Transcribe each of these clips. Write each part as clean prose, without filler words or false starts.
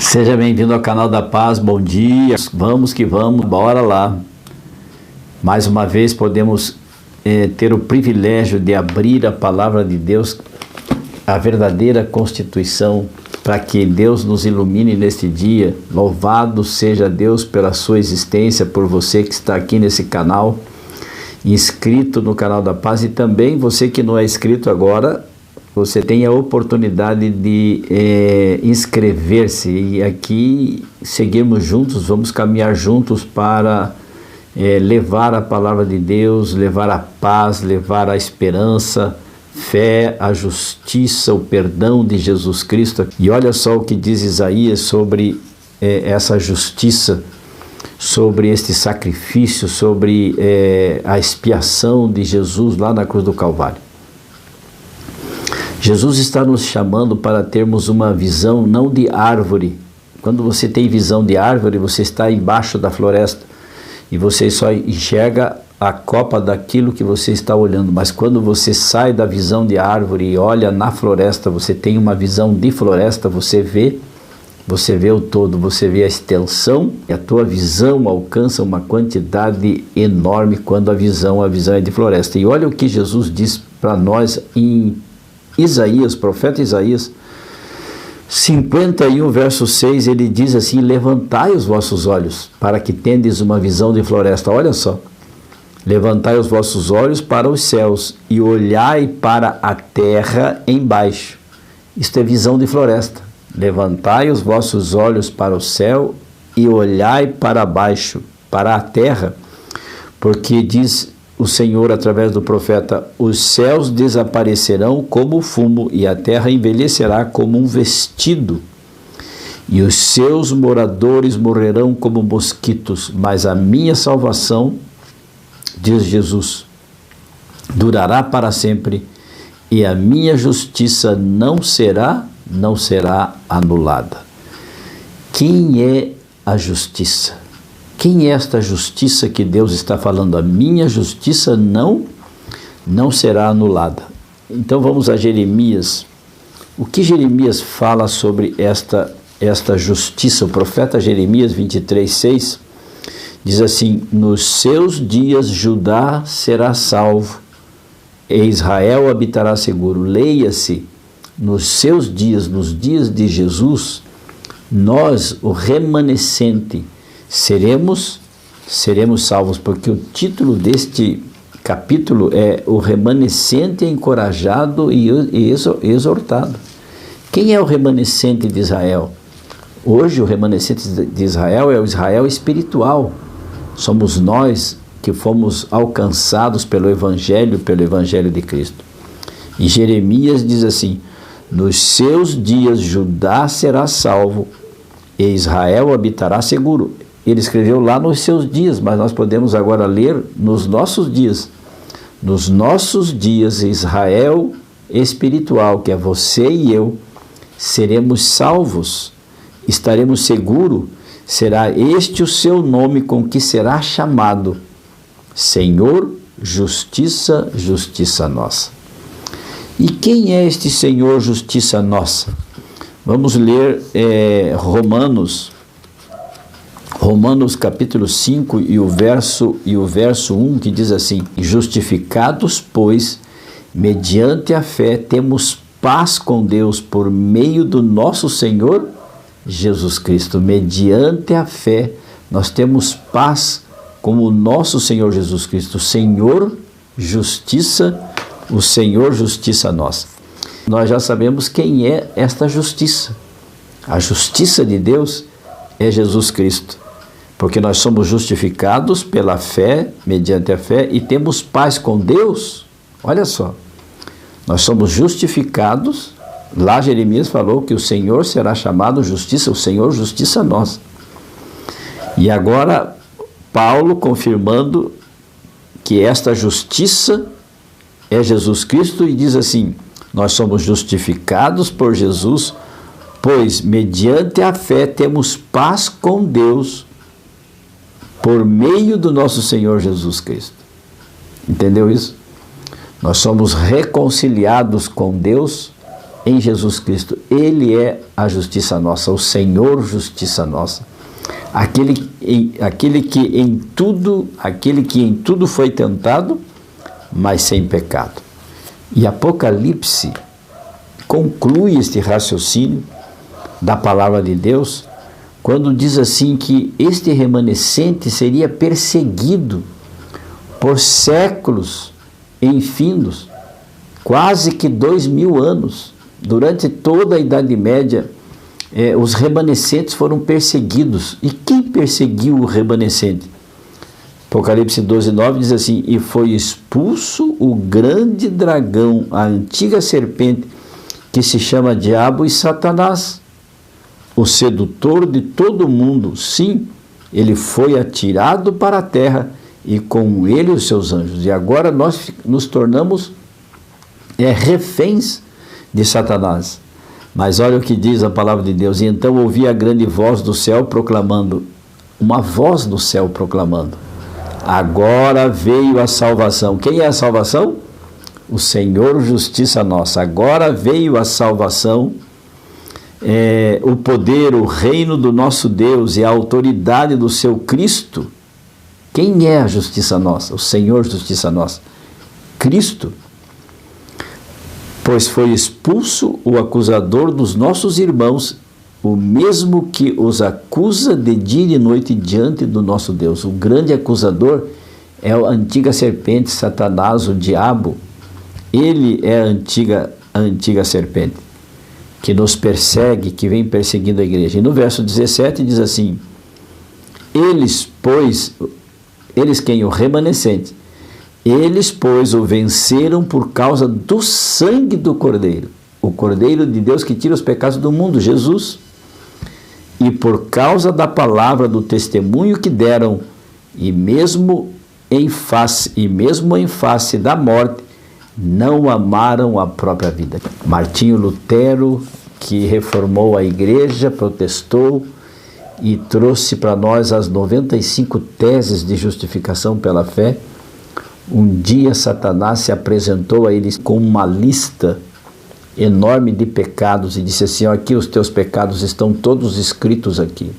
Seja bem-vindo ao canal da Paz, bom dia, vamos que vamos, bora lá. Mais uma vez podemos ter o privilégio de abrir a palavra de Deus, a verdadeira Constituição, para que Deus nos ilumine neste dia. Louvado seja Deus pela sua existência, por você que está aqui nesse canal, inscrito no canal da Paz, e também você que não é inscrito agora, você tem a oportunidade de inscrever-se e aqui seguirmos juntos, vamos caminhar juntos para levar a palavra de Deus, levar a paz, levar a esperança, fé, a justiça, o perdão de Jesus Cristo. E olha só o que diz Isaías sobre essa justiça, sobre este sacrifício, sobre a expiação de Jesus lá na cruz do Calvário. Jesus está nos chamando para termos uma visão não de árvore. Quando você tem visão de árvore, você está embaixo da floresta e você só enxerga a copa daquilo que você está olhando. Mas quando você sai da visão de árvore e olha na floresta, você tem uma visão de floresta, você vê o todo, você vê a extensão, e a tua visão alcança uma quantidade enorme quando a visão é de floresta. E olha o que Jesus diz para nós em Isaías, profeta Isaías 51, verso 6, ele diz assim: levantai os vossos olhos, para que tendes uma visão de floresta. Olha só, levantai os vossos olhos para os céus e olhai para a terra embaixo. Isto é visão de floresta. Levantai os vossos olhos para o céu e olhai para baixo, para a terra, porque diz o Senhor através do profeta: os céus desaparecerão como fumo e a terra envelhecerá como um vestido, e os seus moradores morrerão como mosquitos, mas a minha salvação, diz Jesus, durará para sempre, e a minha justiça não será anulada. Quem é a justiça? Quem é esta justiça que Deus está falando? A minha justiça não será anulada. Então vamos a Jeremias. O que Jeremias fala sobre esta justiça? O profeta Jeremias 23:6 diz assim: nos seus dias Judá será salvo e Israel habitará seguro. Leia-se, nos seus dias, nos dias de Jesus, nós, o remanescente, seremos salvos, porque o título deste capítulo é o remanescente encorajado e exortado. Quem é o remanescente de Israel? Hoje o remanescente de Israel é o Israel espiritual. Somos nós que fomos alcançados pelo Evangelho de Cristo. E Jeremias diz assim: nos seus dias Judá será salvo e Israel habitará seguro. Ele escreveu lá nos seus dias, mas nós podemos agora ler nos nossos dias. Nos nossos dias, Israel espiritual, que é você e eu, seremos salvos, estaremos seguros, será este o seu nome com que será chamado: Senhor, justiça, justiça nossa. E quem é este Senhor, justiça nossa? Vamos ler Romanos capítulo 5 e o verso 1, que diz assim: justificados, pois, mediante a fé, temos paz com Deus por meio do nosso Senhor Jesus Cristo. Mediante a fé, nós temos paz com o nosso Senhor Jesus Cristo. Senhor, justiça, o Senhor, justiça nossa. Nós já sabemos quem é esta justiça. A justiça de Deus é Jesus Cristo, porque nós somos justificados pela fé, mediante a fé, e temos paz com Deus. Olha só, nós somos justificados. Lá Jeremias falou que o Senhor será chamado justiça, o Senhor, justiça nossa. E agora Paulo confirmando que esta justiça é Jesus Cristo, e diz assim: nós somos justificados por Jesus, pois mediante a fé temos paz com Deus por meio do nosso Senhor Jesus Cristo. Entendeu isso? Nós somos reconciliados com Deus em Jesus Cristo. Ele é a justiça nossa, o Senhor justiça nossa. Aquele que em tudo foi tentado, mas sem pecado. E Apocalipse conclui este raciocínio da palavra de Deus quando diz assim que este remanescente seria perseguido por séculos infindos, quase que 2000 anos. Durante toda a Idade Média, os remanescentes foram perseguidos. E quem perseguiu o remanescente? Apocalipse 12:9 diz assim: e foi expulso o grande dragão, a antiga serpente, que se chama Diabo e Satanás, o sedutor de todo mundo. Sim, ele foi atirado para a terra e com ele os seus anjos. E agora nós nos tornamos reféns de Satanás. Mas olha o que diz a palavra de Deus: e então ouvi a grande voz do céu proclamando, uma voz do céu proclamando: agora veio a salvação. Quem é a salvação? O Senhor justiça nossa. Agora veio a salvação, o poder, o reino do nosso Deus e a autoridade do seu Cristo. Quem é a justiça nossa? O Senhor justiça nossa. Cristo. Pois foi expulso o acusador dos nossos irmãos, o mesmo que os acusa de dia e noite diante do nosso Deus. O grande acusador é a antiga serpente, Satanás, o diabo. Ele é a antiga serpente, que nos persegue, que vem perseguindo a igreja. E no verso 17 diz assim: eles, quem? O remanescente. Eles, pois, o venceram por causa do sangue do Cordeiro. O Cordeiro de Deus que tira os pecados do mundo, Jesus. E por causa da palavra do testemunho que deram, e mesmo em face da morte, não amaram a própria vida. Martinho Lutero, que reformou a igreja, protestou e trouxe para nós as 95 teses de justificação pela fé. Um dia Satanás se apresentou a eles com uma lista enorme de pecados e disse assim: aqui os teus pecados estão todos escritos aqui.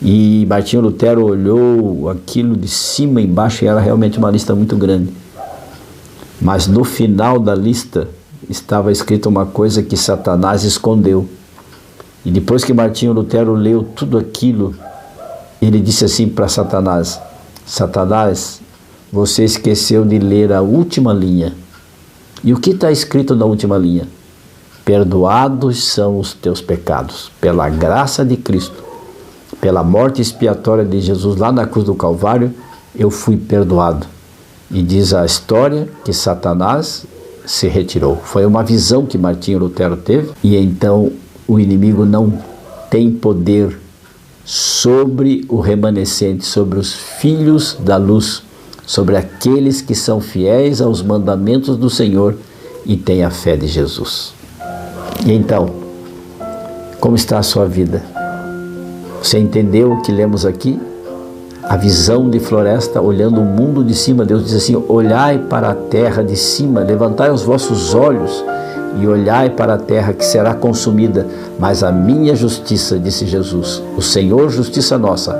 E Martinho Lutero olhou aquilo de cima e embaixo e era realmente uma lista muito grande. Mas no final da lista estava escrita uma coisa que Satanás escondeu. E depois que Martinho Lutero leu tudo aquilo, ele disse assim para Satanás: Satanás, você esqueceu de ler a última linha. E o que está escrito na última linha? Perdoados são os teus pecados, pela graça de Cristo, pela morte expiatória de Jesus lá na cruz do Calvário, eu fui perdoado. E diz a história que Satanás se retirou. Foi uma visão que Martinho Lutero teve, e então o inimigo não tem poder sobre o remanescente, sobre os filhos da luz, sobre aqueles que são fiéis aos mandamentos do Senhor e têm a fé de Jesus. E então, como está a sua vida? Você entendeu o que lemos aqui? A visão de Floresta, olhando o mundo de cima. Deus diz assim: olhai para a terra de cima, levantai os vossos olhos e olhai para a terra que será consumida, mas a minha justiça, disse Jesus, o Senhor justiça nossa,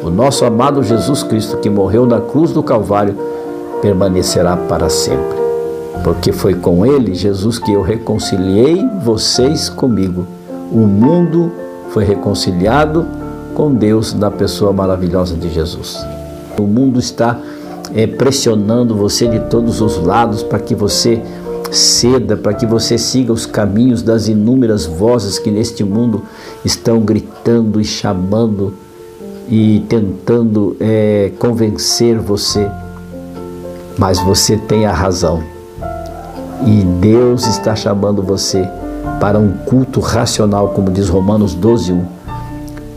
o nosso amado Jesus Cristo, que morreu na cruz do Calvário, permanecerá para sempre. Porque foi com ele, Jesus, que eu reconciliei vocês comigo. O mundo foi reconciliado com Deus na pessoa maravilhosa de Jesus. O mundo está pressionando você de todos os lados para que você ceda, para que você siga os caminhos das inúmeras vozes que neste mundo estão gritando e chamando e tentando convencer você. Mas você tem a razão. E Deus está chamando você para um culto racional, como diz Romanos 12:1.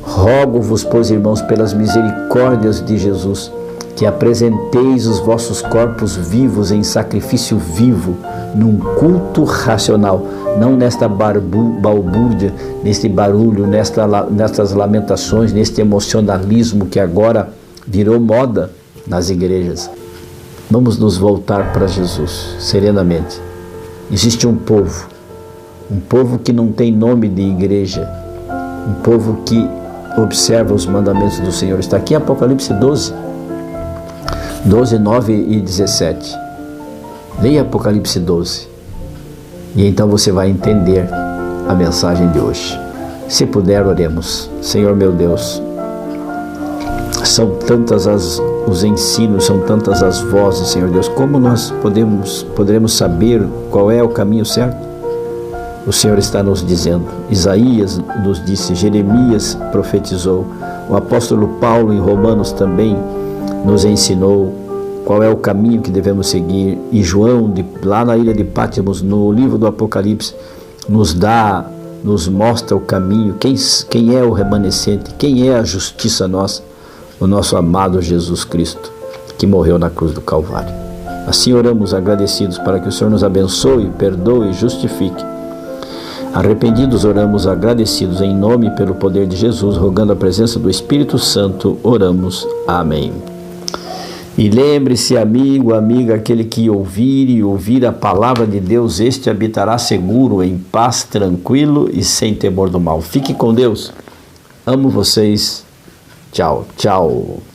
Rogo-vos, pois, irmãos, pelas misericórdias de Jesus, que apresenteis os vossos corpos vivos em sacrifício vivo, num culto racional, não nesta balbúrdia, neste barulho, nestas lamentações, neste emocionalismo que agora virou moda nas igrejas. Vamos nos voltar para Jesus, serenamente. Existe um povo um povo que não tem nome de igreja, um povo que observa os mandamentos do Senhor. Está aqui em Apocalipse 12, 9 e 17. Leia Apocalipse 12 e então você vai entender a mensagem de hoje. Se puder, oremos. Senhor meu Deus, são tantas os ensinos, são tantas as vozes, Senhor Deus. Como nós poderemos saber qual é o caminho certo? O Senhor está nos dizendo. Isaías nos disse, Jeremias profetizou, o apóstolo Paulo em Romanos também nos ensinou qual é o caminho que devemos seguir, e João, lá na ilha de Pátimos, no livro do Apocalipse, nos mostra o caminho, quem é o remanescente, quem é a justiça nossa, o nosso amado Jesus Cristo, que morreu na cruz do Calvário. Assim oramos agradecidos para que o Senhor nos abençoe, perdoe e justifique. Arrependidos oramos agradecidos em nome e pelo poder de Jesus, rogando a presença do Espírito Santo, oramos. Amém. E lembre-se, amigo, amiga, aquele que ouvir a palavra de Deus, este habitará seguro, em paz, tranquilo e sem temor do mal. Fique com Deus. Amo vocês. Tchau, tchau.